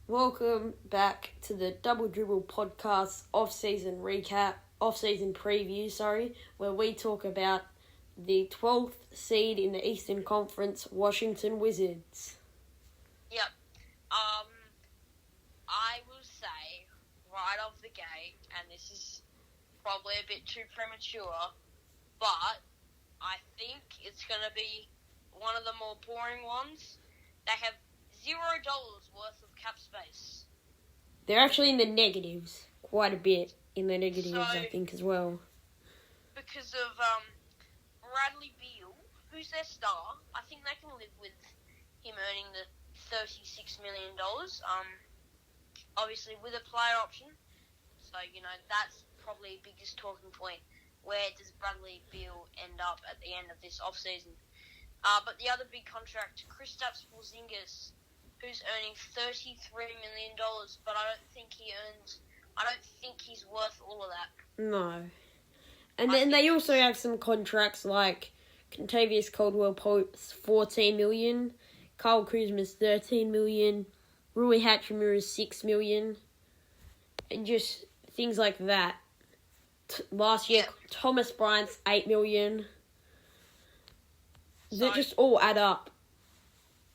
Welcome back to the Double Dribble Podcast off-season preview, where we talk about the 12th seed in the Eastern Conference, Washington Wizards. Yep. I will say right off the gate, and this is probably a bit too premature, but I think it's going to be one of the more boring ones. They have $0 worth of cap space. They're actually in the negatives, quite a bit in the negatives, I think, as well. Because of Bradley Beal, who's their star, I think they can live with him earning the $36 million. Obviously with a player option. So, that's probably the biggest talking point. Where does Bradley Beal end up at the end of this offseason? But the other big contract, Kristaps Porzingis, who's earning $33 million, but I don't think he's worth all of that. No. And then they also have some contracts like Kentavious Caldwell-Pope's $14 million, Kyle Kuzma's $13 million, Rui Hachimura's $6 million, and just things like that. Last year, Thomas Bryant's $8 million. They just all add up.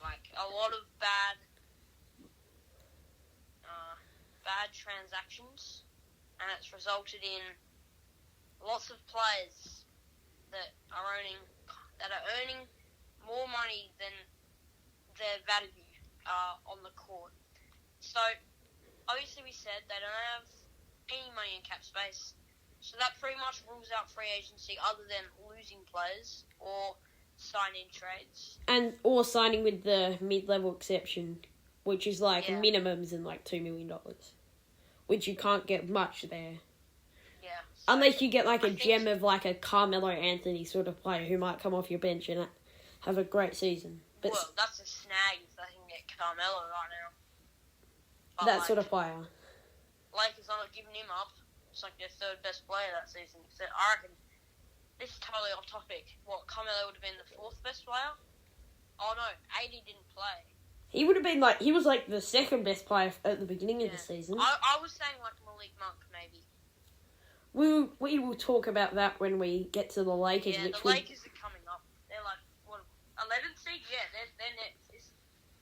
Like a lot of bad transactions, and it's resulted in lots of players that are earning more money than their value on the court. So obviously we said they don't have any money in cap space, so that pretty much rules out free agency other than losing players or signing trades. Or signing with the mid-level exception, which is minimums and $2 million, which you can't get much there. Yeah. So unless you get a gem of a Carmelo Anthony sort of player who might come off your bench and have a great season. But well, that's a snag if they can get Carmelo right now. But that sort of player. Lakers are not giving him up. It's their third best player that season. So I reckon, this is totally off topic. Carmelo would have been the fourth best player? Oh no, AD didn't play. He would have been he was the second best player at the beginning of the season. I was saying Malik Monk maybe. We will talk about that when we get to the Lakers. Yeah, the Lakers are coming up. They're 11th seed? Yeah, they're next.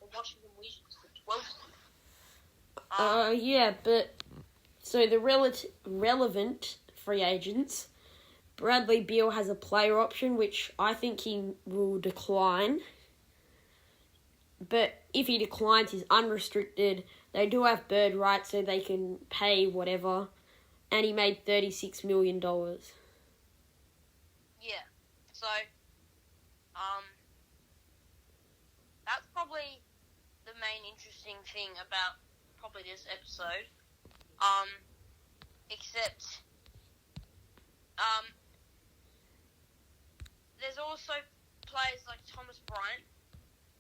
The Washington Wizards, the 12th seed. Yeah, but so the relevant free agents, Bradley Beal has a player option, which I think he will decline. But if he declines, he's unrestricted. They do have bird rights, so they can pay whatever. And he made $36 million. Yeah. So, that's probably the main interesting thing about probably this episode. Except, there's also players like Thomas Bryant,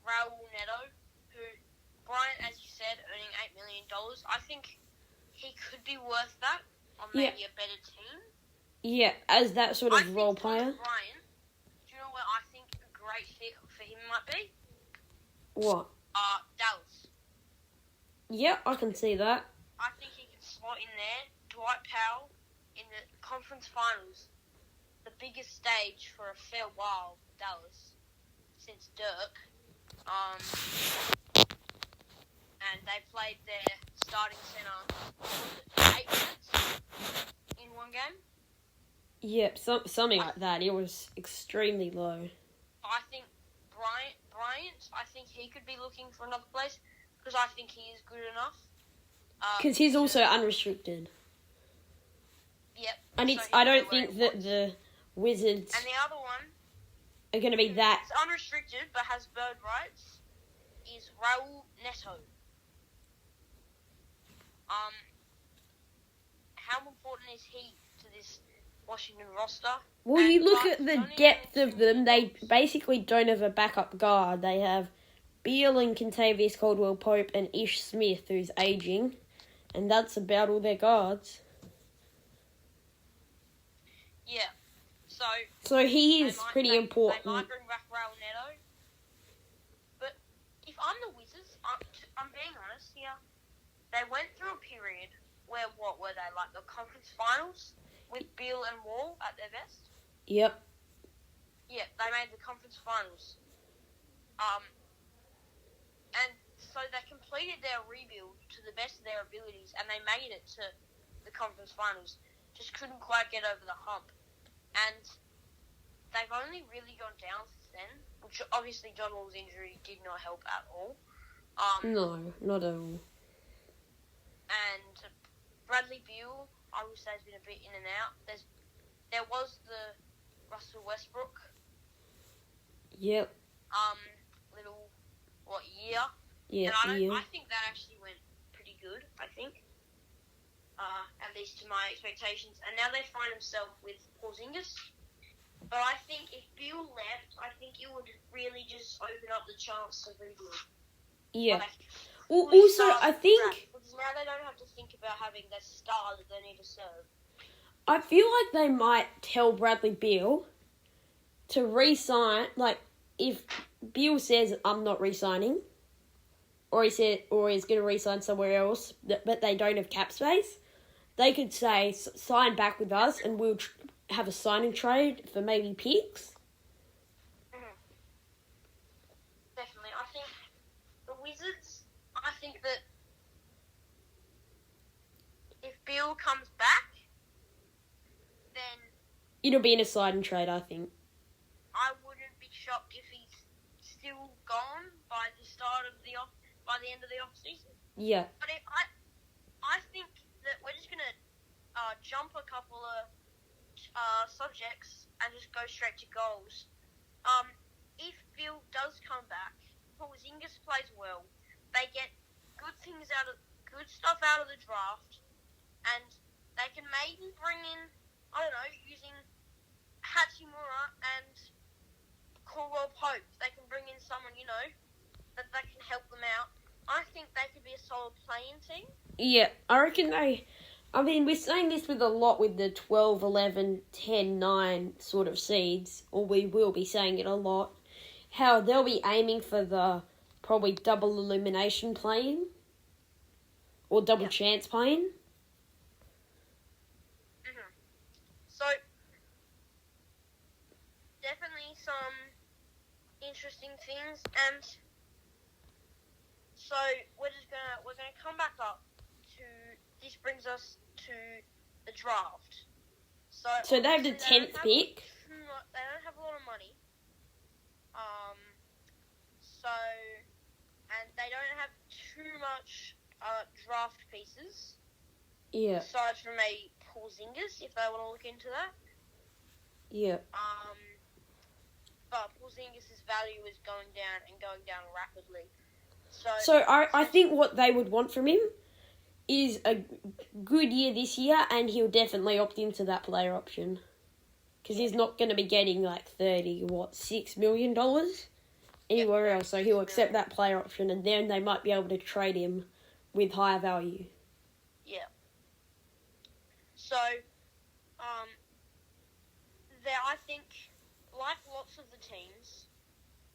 Raul Neto, who, Bryant, as you said, earning $8 million. I think he could be worth that on maybe a better team. Yeah, as that sort of role player. Bryant, do you know where I think a great fit for him might be? What? Dallas. Yeah, I can see that. I think he can slot in there. Dwight Powell in the conference finals, the biggest stage for a fair while for Dallas since Dirk. And they played their starting center 8 minutes in one game. Yep, something like that. It was extremely low. I think Bryant, I think he could be looking for another place because I think he is good enough. Because he's also unrestricted. Yep. And I don't think that the Wizards and the other one are going to be that. It's unrestricted but has bird rights. Is Raul Neto. How important is he to this Washington roster? Well, you look at the depth of them. They basically don't have a backup guard. They have Beal and Kentavious Caldwell-Pope and Ish Smith, who's aging, and that's about all their guards. Yeah. So he is pretty important. They might bring back Raul Neto. But if I'm the Wizards, I'm being honest here, they went through a period where, what were they, like the conference finals with Beal and Wall at their best? Yep. Yeah, they made the conference finals. And so they completed their rebuild to the best of their abilities, and they made it to the conference finals. Just couldn't quite get over the hump. And they've only really gone down since then, which obviously John Wall's injury did not help at all. No, not at all. And Bradley Beal, I would say, has been a bit in and out. There was the Russell Westbrook. Yep. Year. Yeah, and I think that actually went pretty good, I think. At least to my expectations. And now they find themselves with Porzingis. But I think if Beal left, I think it would really just open up the chance to rebuild. Yeah. Like, Also, I think... Because now they don't have to think about having the star that they need to serve. I feel like they might tell Bradley Beal to re-sign, like, if Beal says, I'm not re-signing, or he's going to re-sign somewhere else, but they don't have cap space, they could say, sign back with us, and we'll have a signing trade for maybe picks. Mm-hmm. Definitely. I think the Wizards, I think that if Beal comes back, then it'll be in a signing trade, I think. I wouldn't be shocked if he's still gone by the end of the off season. Yeah. But I think that we're just gonna jump a couple of subjects and just go straight to goals. If Bill does come back, Porzingis plays well. They get good stuff out of the draft, and they can maybe bring in, I don't know, using Hachimura and Caldwell Pope. They can bring in someone, that can help them out. I think they could be a solid playing team. Yeah, I reckon we're saying this with a lot with the 12, 11, 10, 9 sort of seeds, or we will be saying it a lot, how they'll be aiming for the probably double elimination playing, or double chance playing. Mm-hmm. So, definitely some interesting things, and so we're gonna come back up to, this brings us to the draft. So they have the 10th pick. They don't have a lot of money. And they don't have too much draft pieces. Yeah. Aside from a Porzingis, if they want to look into that. Yeah. But Porzingis' value is going down rapidly. So I think what they would want from him is a good year this year, and he'll definitely opt into that player option. Because he's not going to be getting like $6 million anywhere else, so he'll accept that player option, and then they might be able to trade him with higher value. Yeah. So, I think, like lots of the teams,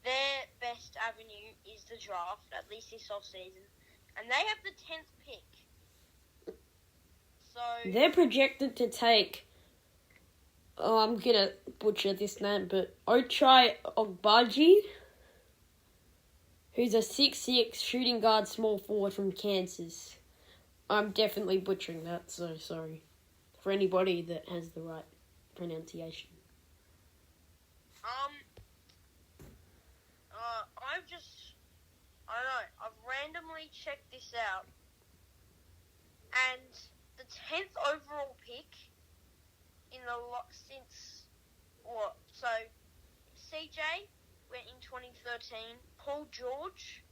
their best avenue is the draft, at least this off-season. And they have the 10th pick. So they're projected to take, I'm going to butcher this name, but Ochai Ogbaji, who's a 6'6" shooting guard small forward from Kansas. I'm definitely butchering that, so sorry for anybody that has the right pronunciation. I don't know, I've randomly checked this out, and the 10th overall pick in the lot since, so CJ went in 2013, Paul George,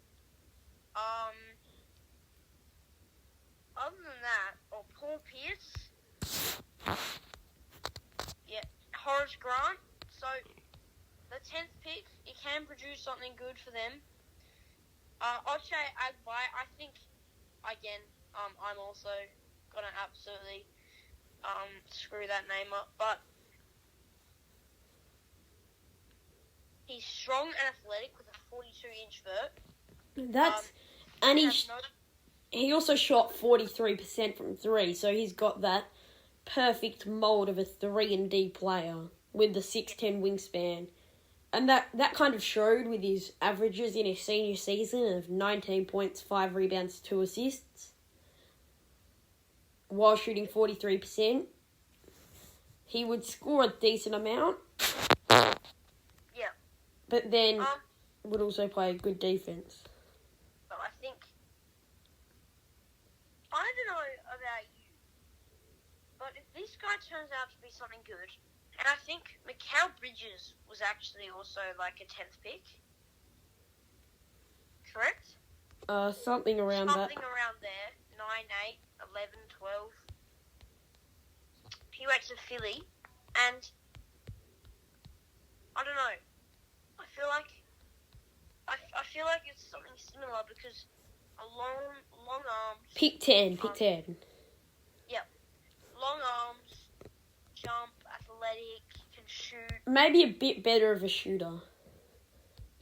other than that, or Paul Pierce, Horace Grant, so the 10th pick, it can produce something good for them. Ochai Agbai, I think, again, I'm also going to absolutely screw that name up, but he's strong and athletic with a 42-inch vert. he also shot 43% from three, so he's got that perfect mold of a 3-and-D player with the 6'10" wingspan. And that kind of showed with his averages in his senior season of 19 points, 5 rebounds, 2 assists, while shooting 43%. He would score a decent amount. Yeah. But then would also play good defense. But I think, I don't know about you, but if this guy turns out to be something good, and I think Mikal Bridges was actually also like a 10th pick. Correct? Something around that. Something around there. 9, 8, 11, 12. He went to Philly, and I don't know. I feel like it's something similar because a long arms. Pick 10. Yep. Long arms, jump, athletic, can shoot. Maybe a bit better of a shooter.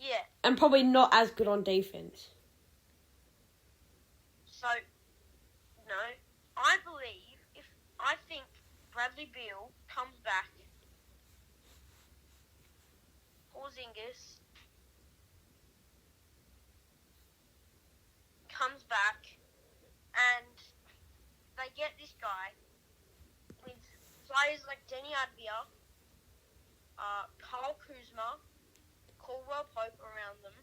Yeah. And probably not as good on defense. So, I think Bradley Beal comes back. Porzingis comes back, and they get this guy with players like Denny Advia, Kyle Kuzma, Caldwell Pope around them.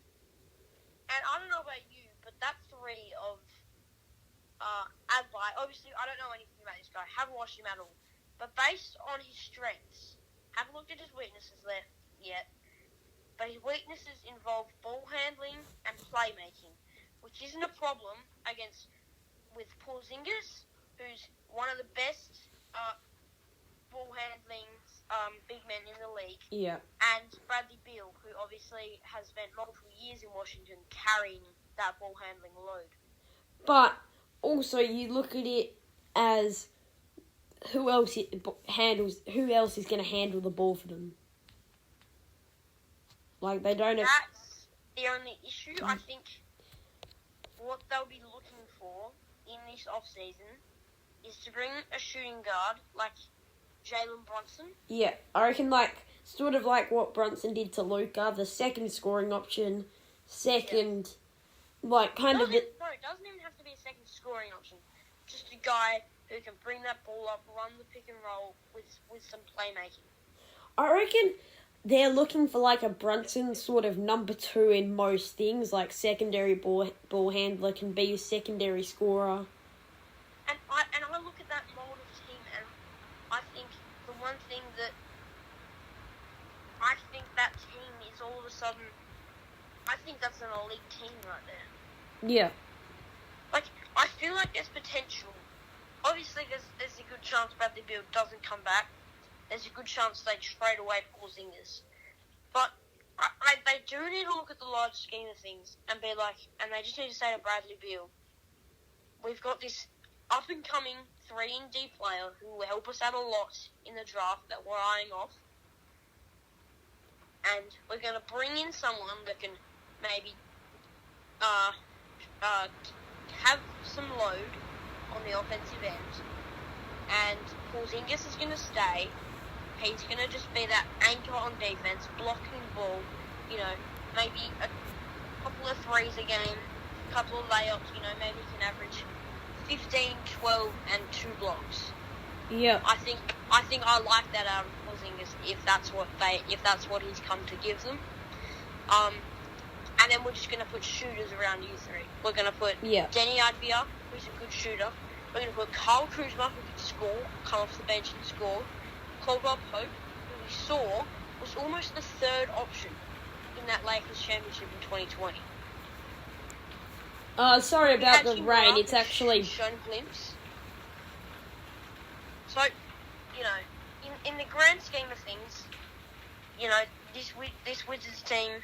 And I don't know about you, but that three of Advai, obviously I don't know anything about this guy, haven't watched him at all. But based on his strengths, haven't looked at his weaknesses yet, but his weaknesses involve ball handling and playmaking, which isn't a problem with Porzingis, who's one of the best ball handling big men in the league. Yeah. And Bradley Beal, who obviously has spent multiple years in Washington carrying that ball handling load. But also you look at it as who else is going to handle the ball for them? Like, they don't have... That's the only issue. I think what they'll be looking for in this offseason is to bring a shooting guard like Jalen Brunson. Yeah, I reckon, sort of like what Brunson did to Luka, the second scoring option, kind of... It doesn't even have to be a second scoring option. Just a guy who can bring that ball up, run the pick and roll with some playmaking. I reckon they're looking for a Brunson sort of number 2 in most things, like secondary ball handler, can be a secondary scorer. And I look at that mold of team, and I think the one thing that I think that team is all of a sudden, I think that's an elite team right there. Yeah. I feel like there's potential. Obviously, there's a good chance Bradley Beal doesn't come back. There's a good chance they trade away Porzingis. But they do need to look at the large scheme of things and be like, and they just need to say to Bradley Beal, we've got this up-and-coming 3-and-D player who will help us out a lot in the draft that we're eyeing off. And we're going to bring in someone that can maybe have some load on the offensive end. And Porzingis is going to stay. He's going to just be that anchor on defense, blocking the ball, maybe a couple of threes a game, a couple of layups, maybe he can average 15, 12, and 2 blocks. Yeah. I think I like that out of Porzingis if that's what he's come to give them. And then we're just going to put shooters around you three. We're going to put Denny Advia, who's a good shooter. We're going to put Kyle Kuzma, who can score, come off the bench and score. Caldwell Pope, who we saw was almost the third option in that Lakers championship in 2020. Sorry about the rain. It's actually shown glimpse. So, in the grand scheme of things, this Wizards team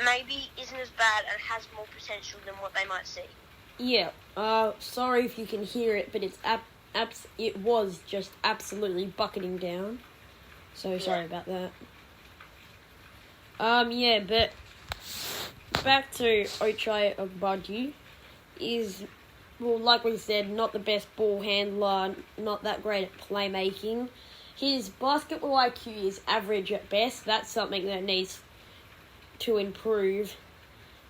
maybe isn't as bad and has more potential than what they might see. Yeah. Sorry if you can hear it, but it was just absolutely bucketing down. So sorry about that. But back to Ochai Agbaji. is, well, like we said, not the best ball handler, not that great at playmaking. His basketball IQ is average at best. That's something that needs to improve.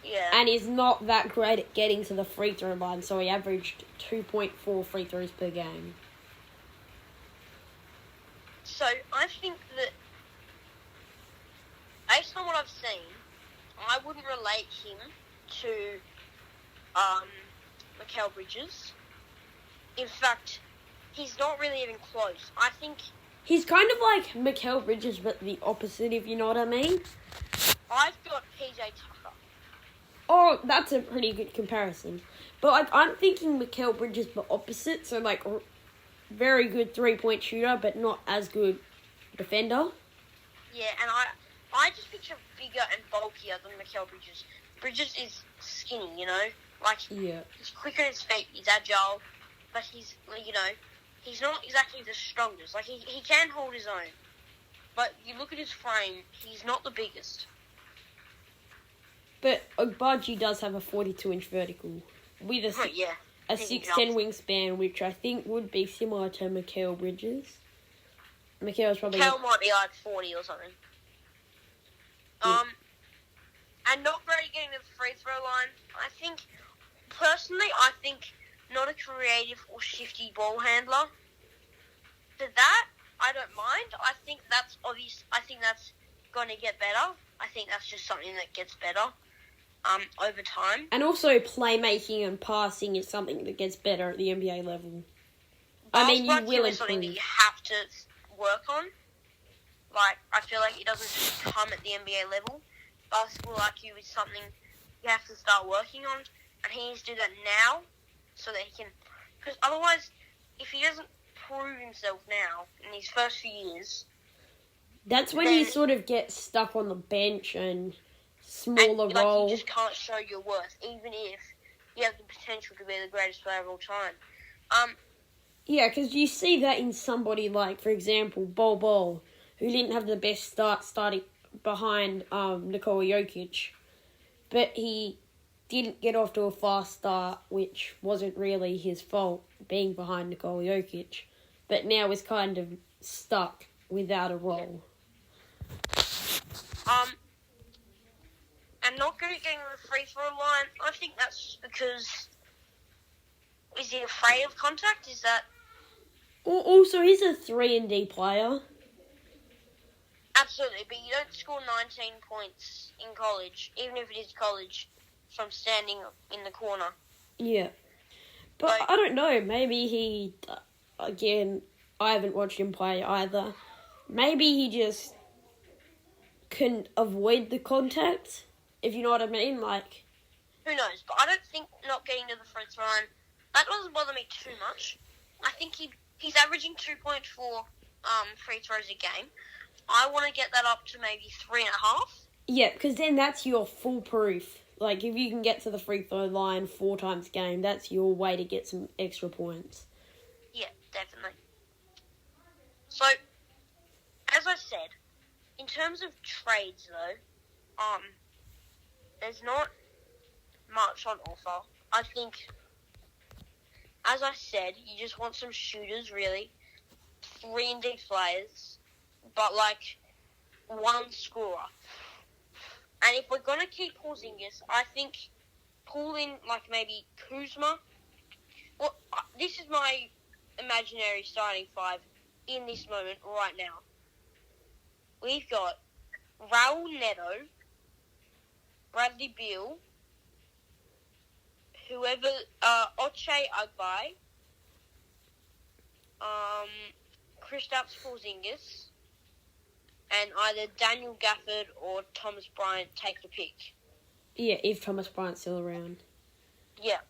Yeah. And he's not that great at getting to the free throw line, so he averaged 2.4 free throws per game. So I think that, based on what I've seen, I wouldn't relate him to Mikal Bridges. In fact, he's not really even close. I think He's kind of like Mikal Bridges, but the opposite, if you know what I mean. I've got PJ Tucker. Oh, that's a pretty good comparison. But I'm thinking Mikal Bridges, but opposite. So, very good three-point shooter, but not as good defender. Yeah, and I just picture bigger and bulkier than Mikal Bridges. Bridges is skinny, Yeah. He's quick on his feet, he's agile, but he's not exactly the strongest. He can hold his own, but you look at his frame, he's not the biggest. But Ogbaji does have a 42-inch vertical with a 6'10" wingspan, which I think would be similar to Mikal Bridges. Mikal's probably... Mikal might be 40 or something. Yeah. And not very getting to the free throw line. I think not a creative or shifty ball handler. To that, I don't mind. I think that's obvious. I think that's going to get better. I think that's just something that gets better over time. And also playmaking and passing is something that gets better at the NBA level. I mean, you will is something that you have to work on. I feel like it doesn't just come at the NBA level. Basketball IQ is something you have to start working on, and he needs to do that now so that he can... Because otherwise, if he doesn't prove himself now in these first few years... That's when you sort of get stuck on the bench and smaller role. You just can't show your worth, even if you have the potential to be the greatest player of all time. Yeah, because you see that in somebody like, for example, Bol, who didn't have the best start starting behind Nikola Jokic. But he didn't get off to a fast start, which wasn't really his fault, being behind Nikola Jokic. But now is kind of stuck without a role. And not getting the free throw line, I think that's just because... Is he afraid of contact? Is that... Also, he's a 3-and-D player. Absolutely, but you don't score 19 points in college, even if it is college, from standing in the corner. Yeah. But I don't know, maybe he... Again, I haven't watched him play either. Maybe he just can avoid the contact, if you know what I mean, Who knows, but I don't think not getting to the free throw line, that doesn't bother me too much. I think he's averaging 2.4 free throws a game. I want to get that up to maybe 3.5. Yeah, because then that's your foolproof. If you can get to the free throw line 4 times a game, that's your way to get some extra points. Yeah, definitely. So, as I said, in terms of trades, though, there's not much on offer. I think, as I said, you just want some shooters, really. 3-and-D players, but, one scorer. And if we're going to keep Porzingis, I think pull in, maybe Kuzma. Well, this is my imaginary starting 5 in this moment right now. We've got Raul Neto, Bradley Beal, Ochai Agbai, Kristaps Porzingis, and either Daniel Gafford or Thomas Bryant take the pick. Yeah, if Thomas Bryant's still around. Yeah.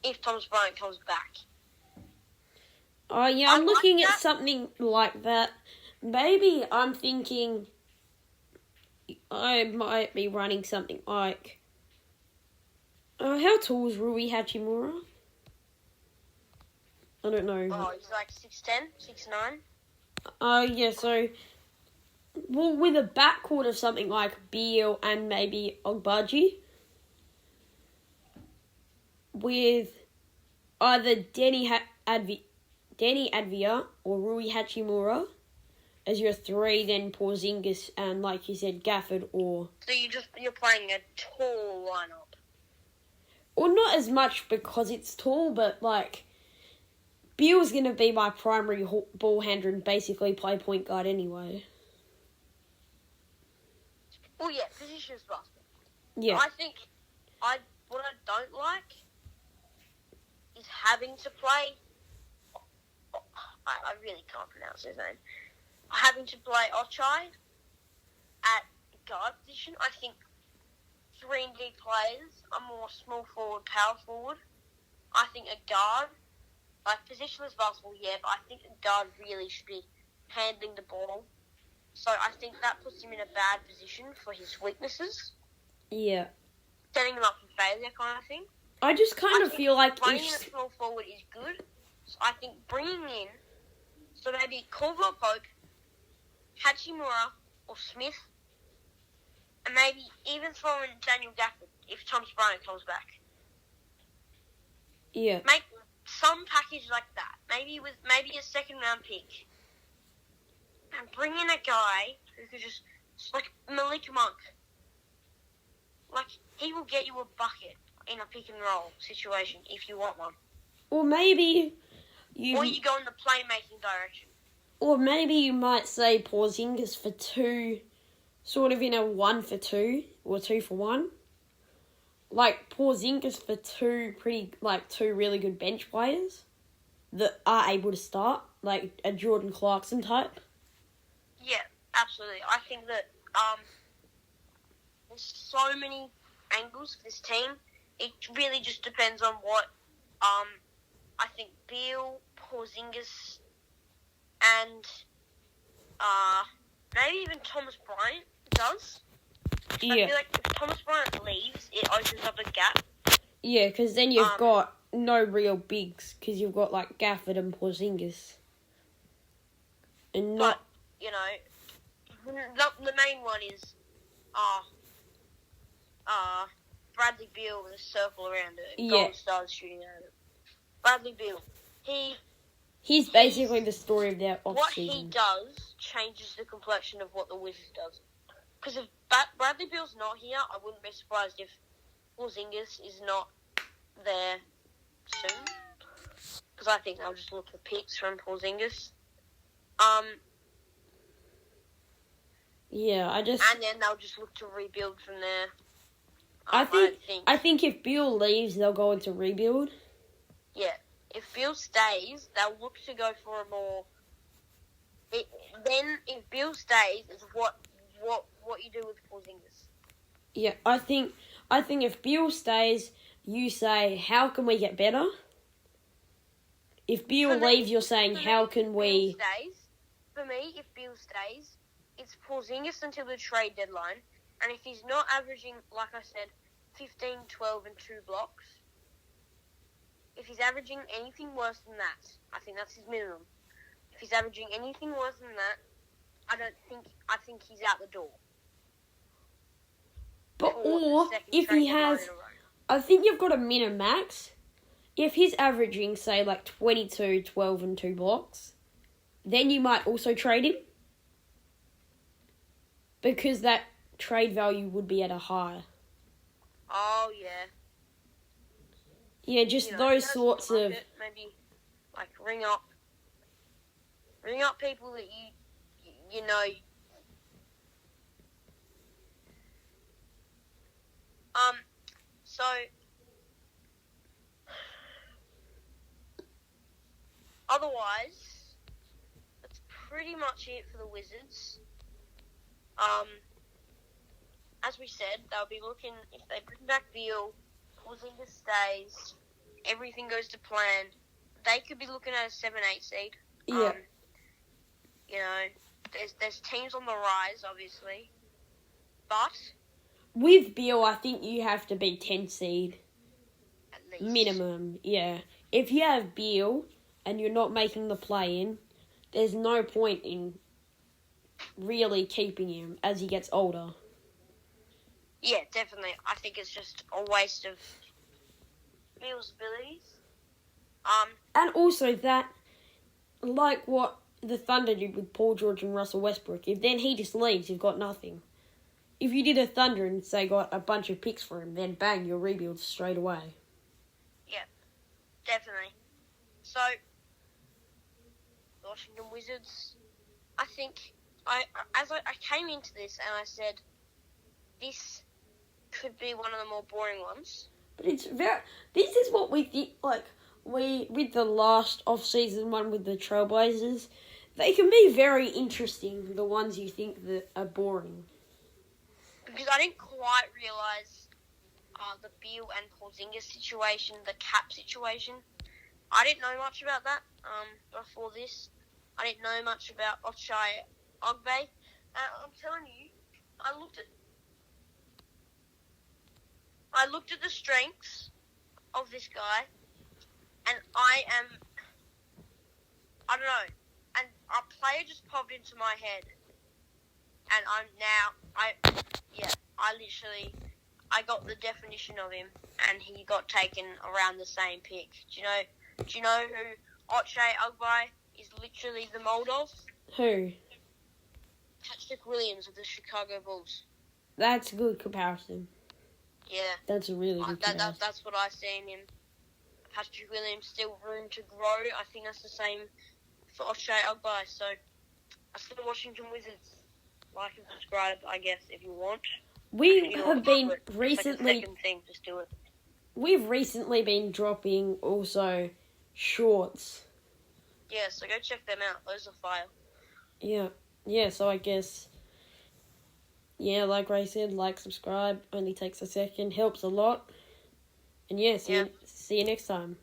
If Thomas Bryant comes back. Oh, yeah, I'm looking at something like that. Maybe I'm thinking I might be running something like... how tall is Rui Hachimura? I don't know. Oh, he's 6'10", 6'9". Yeah, so... Well, with a backcourt of something like Beal and maybe Ogbaji. with either Danny Advia or Rui Hachimura as your 3, then Porzingis and, like you said, Gafford or... So you're playing a tall lineup. Or not as much because it's tall, but, like, Beal's going to be my primary ball handler and basically play point guard anyway. Well, yeah, positions basketball. Yeah. I think what I don't like is having to play... I really can't pronounce his name. Having to play Ochai at guard position. I think 3-and-D players are more small forward, power forward. I think a guard, like positionless basketball, yeah, but I think a guard really should be handling the ball. So I think that puts him in a bad position for his weaknesses. Yeah. Setting him up for failure kind of thing. I just kind of feel like playing in a small forward is good. So I think bringing in, so maybe Caldwell Pope, Hachimura, or Smith, and maybe even throw in Daniel Gafford if Thomas Bryant comes back. Yeah. Make some package like that. Maybe a second-round pick. And bring in a guy who could just like Malik Monk. Like, he will get you a bucket in a pick-and-roll situation if you want one. Or maybe Or you go in the playmaking direction. Or maybe you might say Porzingis for 2, sort of in a 1 for 2, or 2 for 1. Like, Porzingis for 2 2 really good bench players that are able to start, like a Jordan Clarkson type. Yeah, absolutely. I think that there's so many angles for this team. It really just depends on what I think Beal, Porzingis, and maybe even Thomas Bryant does. Yeah. I feel like if Thomas Bryant leaves, it opens up a gap. Yeah, because then you've got no real bigs, because you've got, like, Gafford and Porzingis. And not... But, you know, the main one is Bradley Beal with a circle around it. Yeah. Golden Stars shooting at it. Bradley Beal. He's basically the story of their offseason. What he does changes the complexion of what the Wizards does. Because if Bradley Beal's not here, I wouldn't be surprised if Porzingis is not there soon. Because I think they'll just look for picks from Porzingis. Yeah, and then they'll just look to rebuild from there. I think if Beal leaves, they'll go into rebuild. Yeah. If Beal stays, they'll look to go for a more... Then, if Beal stays, is what you do with Porzingis. Yeah, I think if Beal stays, you say, how can we get better? If Beal leaves, you're saying, how can we... For me, if Beal stays, it's Porzingis until the trade deadline. And if he's not averaging, like I said, 15, 12, and 2 blocks, if he's averaging anything worse than that, I think that's his minimum. If he's averaging anything worse than that, I think he's out the door. But, or, if he has... I think you've got a min and max. If he's averaging, say, like 22, 12, and 2 blocks, then you might also trade him. Because that trade value would be at a high. Oh, yeah. Yeah, just those sorts of... Maybe, like, ring up people that you know... So... Otherwise, that's pretty much it for the Wizards. As we said, they'll be looking, if they bring back Beal, Porzingis stays, everything goes to plan, they could be looking at a 7-8 seed. Yeah. You know, there's teams on the rise, obviously, but... With Beal, I think you have to be 10 seed. At least. Minimum, yeah. If you have Beal and you're not making the play-in, there's no point in really keeping him as he gets older. Yeah, definitely. I think it's just a waste of Beal's abilities. And also that, like what the Thunder did with Paul George and Russell Westbrook, if then he just leaves, you've got nothing. If you did a Thunder and, say, got a bunch of picks for him, then bang, you'll rebuild straight away. Yeah, definitely. So, the Washington Wizards, I think, I came into this and I said, this could be one of the more boring ones. But this is what we think, like, with the last off-season one with the Trailblazers, they can be very interesting, the ones you think that are boring. Because I didn't quite realise the Beal and Porzingis situation, the cap situation. I didn't know much about that before this. I didn't know much about Ochai Ogbe. I'm telling you, I looked at the strengths of this guy, and I don't know, and a player just popped into my head, and I got the definition of him, and he got taken around the same pick. Do you know who Ochai Ogbe is literally the mold of? Who? Patrick Williams of the Chicago Bulls. That's a good comparison. Yeah. That's a really good comparison. That's what I see in him. Patrick Williams, still room to grow. I think that's the same for Ochai Ogbe. So, that's the Washington Wizards. Like and subscribe, I guess, if you want. We have been recently... Like a second thing, just do it. We've recently been dropping also shorts. Yeah, so go check them out. Those are fire. Yeah, so I guess... Yeah, like Ray said, like, subscribe. Only takes a second. Helps a lot. And yeah, see you next time.